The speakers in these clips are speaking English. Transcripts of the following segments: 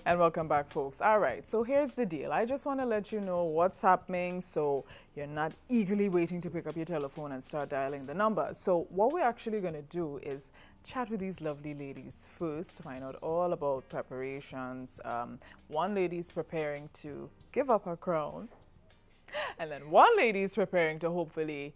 And welcome back, folks. All right, so here's the deal. I just want to let you know what's happening so you're not eagerly waiting to pick up your telephone and start dialing the number. So what we're actually going to do is chat with these lovely ladies first to find out all about preparations. One lady's preparing to give up her crown, and then one lady's preparing to hopefully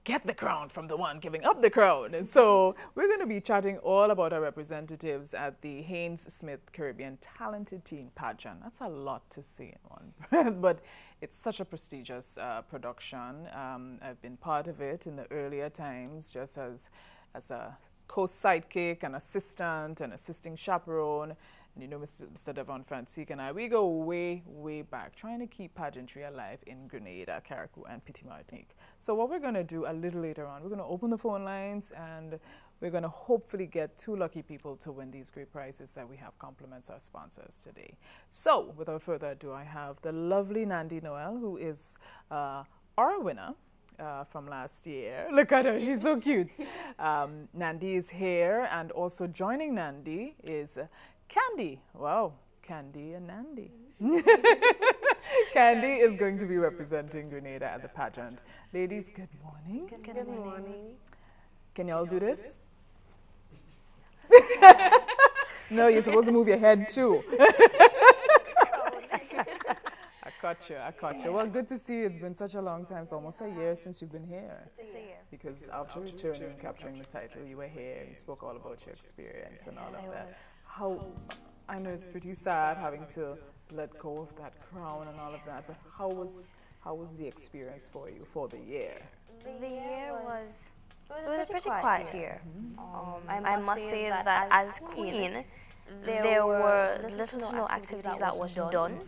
get the crown from the one giving up the crown. So we're going to be chatting all about our representatives at the Haynes Smith Caribbean Talented Teen Pageant. That's a lot to say in one breath, but it's such a prestigious production. I've been part of it in the earlier times, just as a co-sidekick, an assistant, an assisting chaperone. And you know, Mr. Devon Francisque and I, we go way, way back, trying to keep pageantry alive in Grenada, Carriacou, and Petit Martinique. So what we're going to do a little later on, we're going to open the phone lines, and we're going to hopefully get 2 lucky people to win these great prizes that we have compliments our sponsors today. So without further ado, I have the lovely Nandi Noel, who is our winner from last year. Look at her, she's so cute. Nandi is here, and also joining Nandi is Candy. Wow, Candy and Nandi. Candy is going to be representing Grenada at the pageant. Ladies, good morning. Good morning. Can y'all do this? No, you're supposed to move your head too. I caught you. Well, good to see you. It's been such a long time. It's almost a year since you've been here. It's a year. Because after returning and capturing the title, you were here. You spoke all about your experience and all of that. I know it's pretty sad having to let go of that crown and all of that, but how was the experience for you for the year? The year was a pretty quiet year. I must say that as queen, there were little to no activities that was done.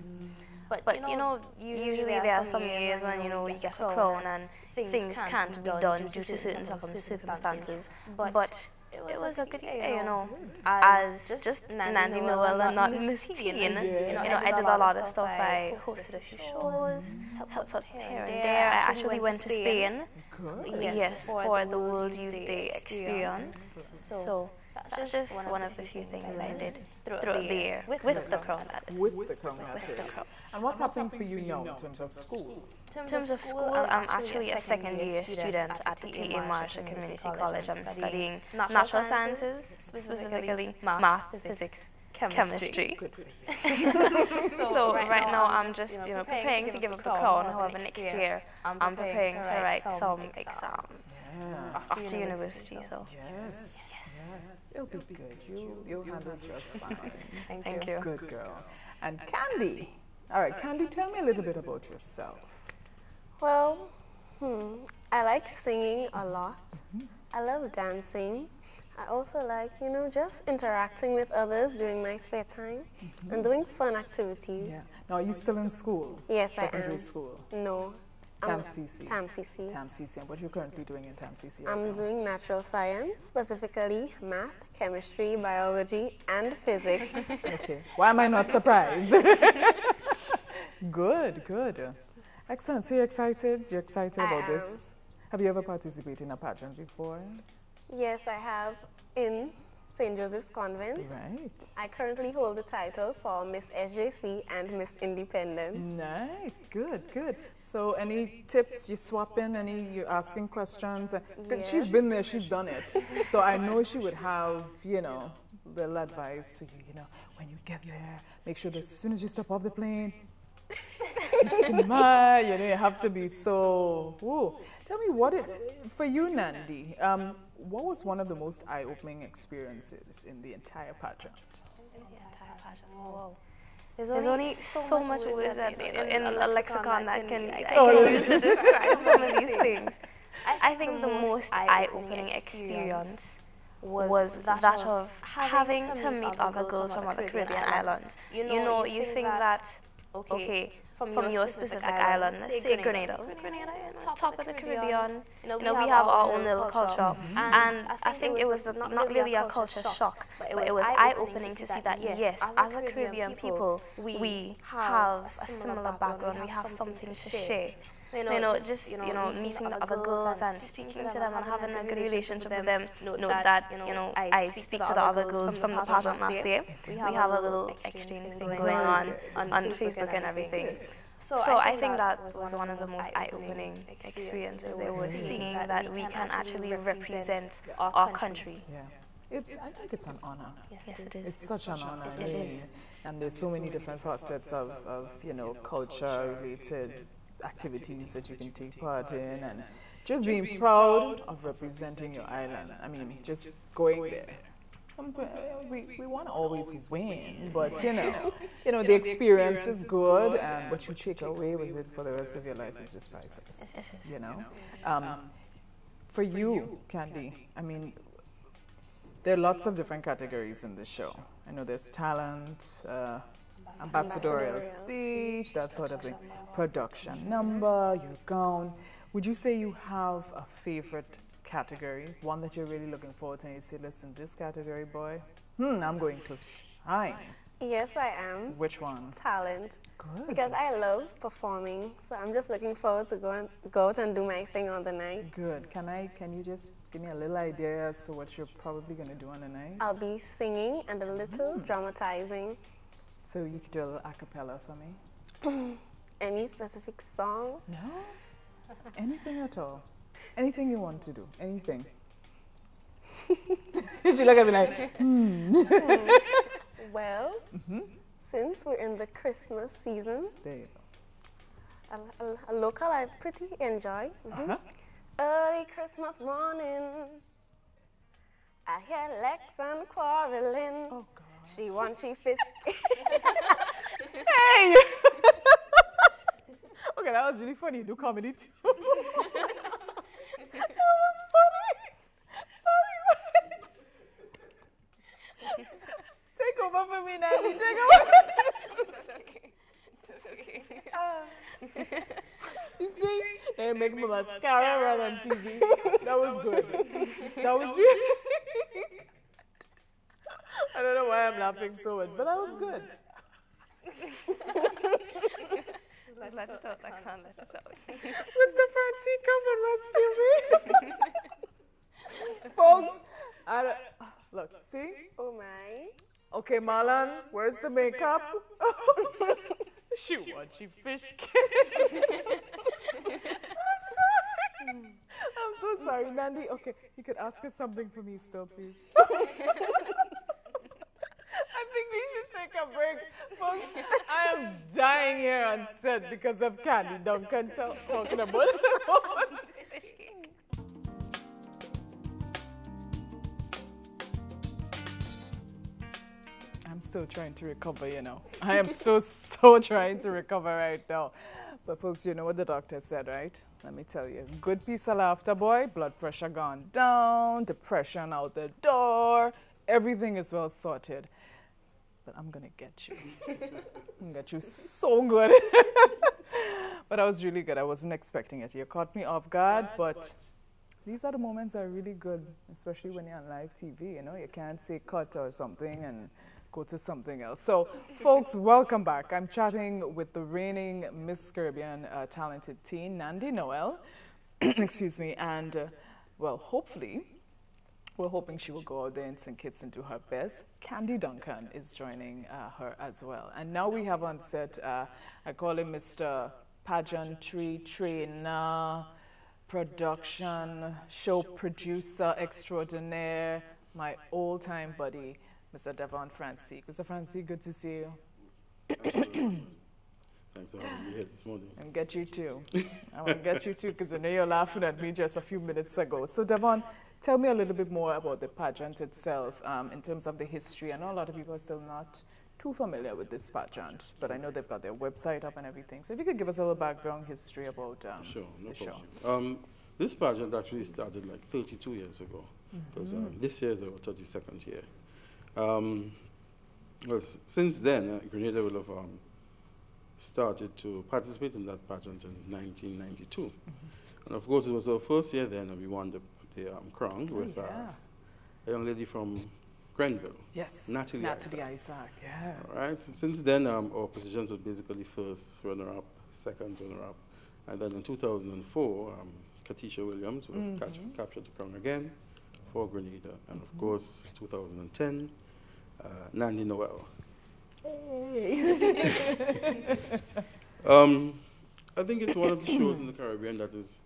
But you know, usually there are some years when you get a crown and things can't be done due to certain circumstances. But it was a good year, as just Nandi Noel and not Miss Teen. I did a lot of stuff. I hosted a few shows, helped out here and there. I actually went to Spain. Good. Yes, for the World Youth Day experience. So that's just one of the few things I did throughout the year with the crown, that is. With the crown, that is. And what's happening for you now in terms of school? In terms of school, I'm actually a second-year student at the T.A. Marshall Community College. I'm studying natural sciences, specifically math, physics, chemistry. Good for you. So right now I'm just preparing to give up the crown. However, next year I'm preparing to write some exams after university. So Yes. It'll be good. You'll handle just fine. thank you. Good girl. And Candy. All right, Candy, tell me a little bit about yourself. Well, I like singing a lot. I love dancing. I also like, just interacting with others during my spare time and doing fun activities. Yeah. Now, are you still in school? Yes, Secondary I am. school? No. TAMCC. TAMCC. TAMCC. And what are you currently doing in TAMCC? I'm doing natural science, specifically math, chemistry, biology, and physics. Okay. Why am I not surprised? Good. Excellent. So you're excited? You're excited about this? Have you ever participated in a pageant before? Yes, I have in St. Joseph's Convent. Right. I currently hold the title for Miss SJC and Miss Independence. Nice. Good. So any tips? You swapping? You're asking questions? Yes. She's been there. She's done it. So I know she would have, little advice for you, when you get there, make sure that as soon as you step off the plane, you have to be so. Ooh. Tell me for you, Nandi. What was one of the most eye-opening experiences in the entire pageant? Wow. There's only so much words in the lexicon that can use to describe some of these things. I think the most eye-opening experience was that of having to meet other girls from other Caribbean islands. You think that, okay, from your specific island, let's say Grenada. Grenada is top of the Caribbean. We have our own little culture. And I think it was not really a culture shock, but it was eye-opening to see that, yes, as a Caribbean people, we have a similar background, we have something to share. meeting the other girls and speaking to them and having a good relationship with them. Note that, I speak to the other girls from the pageant last year. We have a little exchange thing going on Facebook and everything. So I think that was one of the most eye-opening experiences. It was seeing that we can actually represent our country. Yeah. I think it's an honor. Yes, it is. It's such an honor. I mean, and there's so many different facets of culture-related activities that you can take part in, and just being proud of representing your island. I mean, just going there. We want to always win, but the experience is good, and what you take away with it for the rest of your life is just priceless. For you, Candy, I mean, there are lots of different categories in this show. I know there's talent, ambassadorial speech, that sort of thing, production number, your gown. Would you say you have a favorite category, one that you're really looking forward to, and you say, listen, this category, boy, I'm going to shine? Yes, I am. Which one? Talent. Good. Because I love performing, so I'm just looking forward to go out and do my thing on the night. Good. Can you just give me a little idea as to what you're probably going to do on the night? I'll be singing and a little dramatizing. So you could do a little a cappella for me? Any specific song? No? Anything at all? Anything you want to do? Anything? She look at me like, Well, since we're in the Christmas season, There you go. a local I pretty enjoy. Early Christmas morning, I hear Lex and quarreling. Oh, God. She wants she fisk. Hey! Okay, that was really funny. You do comedy too. That was funny. Sorry. Take over for me, Nanny. Take over. It's okay. You see, they make my mascara run on TV. That was good. That was really. I don't know why I'm laughing so much, but that was good. Let it out, Roxanne, let it out. Mr. Francie, come and rescue me. Folks, look, see? Oh my. Okay, Marlon, where's the makeup? She wants she fish I'm sorry. I'm so sorry, Nandi. Okay, you could ask her something for me still, please. I think we should take a break. Folks, I am dying here on set because of Candy Duncan talking about it. I'm still trying to recover, I am so trying to recover right now. But folks, you know what the doctor said, right? Let me tell you. Good piece of laughter, boy. Blood pressure gone down. Depression out the door. Everything is well sorted. But I'm going to get you. I'm going to get you so good. But I was really good. I wasn't expecting it. You caught me off guard, but these are the moments that are really good, especially when you're on live TV, You can't say cut or something and go to something else. So, folks, welcome back. I'm chatting with the reigning Miss Caribbean talented teen, Nandi Noel. Excuse me. And, well, hopefully, we're hoping she will go out there and sing Kids and do her best. Candy Duncan is joining her as well. And now we have on set, I call him Mr. Pageantry Trainer, Production, Show Producer Extraordinaire, my old-time buddy, Mr. Devon Francie. Mr. Francie, good to see you. Thanks for having me here this morning. And get you too. I want to get you too because I know you're laughing at me just a few minutes ago. So Devon, tell me a little bit more about the pageant itself in terms of the history. I know a lot of people are still not too familiar with this pageant, but I know they've got their website up and everything. So if you could give us a little background history about sure, no the problem. show. This pageant actually started like 32 years ago, because this year is our 32nd year. Well, since then, Grenada will have started to participate in that pageant in 1992. And of course, it was our first year then, and we won the crown with a young lady from Grenville. Yes, Natalie Isaac, yeah. All right. Since then, our positions were basically first runner-up, second runner-up, And then in 2004, Katisha Williams would have captured the crown again for Grenada. And of course, 2010, Nandi Noel. I think it's one of the shows in the Caribbean that is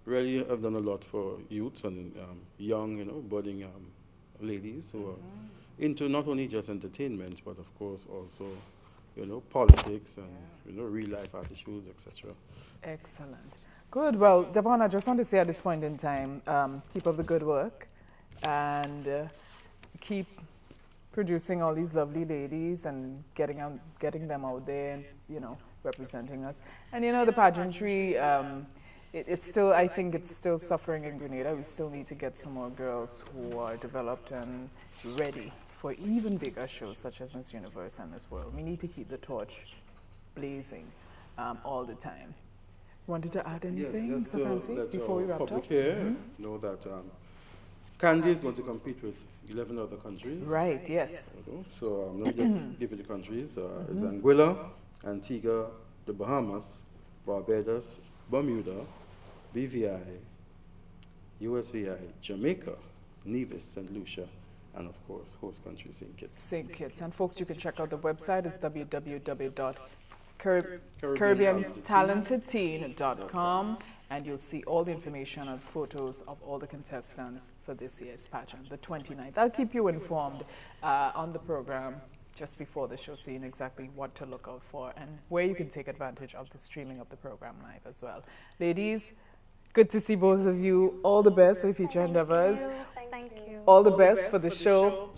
really have done a lot for youths and young, budding ladies who are into not only just entertainment, but of course also, politics and, real life attitudes, etc. Excellent. Good. Well, Devon, I just want to say at this point in time, keep up the good work and keep producing all these lovely ladies and getting them out there and, representing us. And, the pageantry, it's still, I think it's still suffering in Grenada. We still need to get some more girls who are developed and ready for even bigger shows such as Miss Universe and Miss World. We need to keep the torch blazing all the time. Wanted to add anything, yes, Mr. Fancy, before we wrap up? Public here know that Candy is going to compete with 11 other countries. Right, yes. So let me just give you the countries. It's Anguilla, Antigua, the Bahamas, Barbados, Bermuda, BVI, USVI, Jamaica, Nevis, St. Lucia, and of course, host country St. Kitts. St. Kitts. And folks, you can check out the website. It's www.caribbeantalentedteen.com, and you'll see all the information and photos of all the contestants for this year's pageant, the 29th. I'll keep you informed on the program just before the show, seeing exactly what to look out for and where you can take advantage of the streaming of the program live as well. Ladies, good to see both of you. All the best for future endeavors. Thank you. All the best for the show.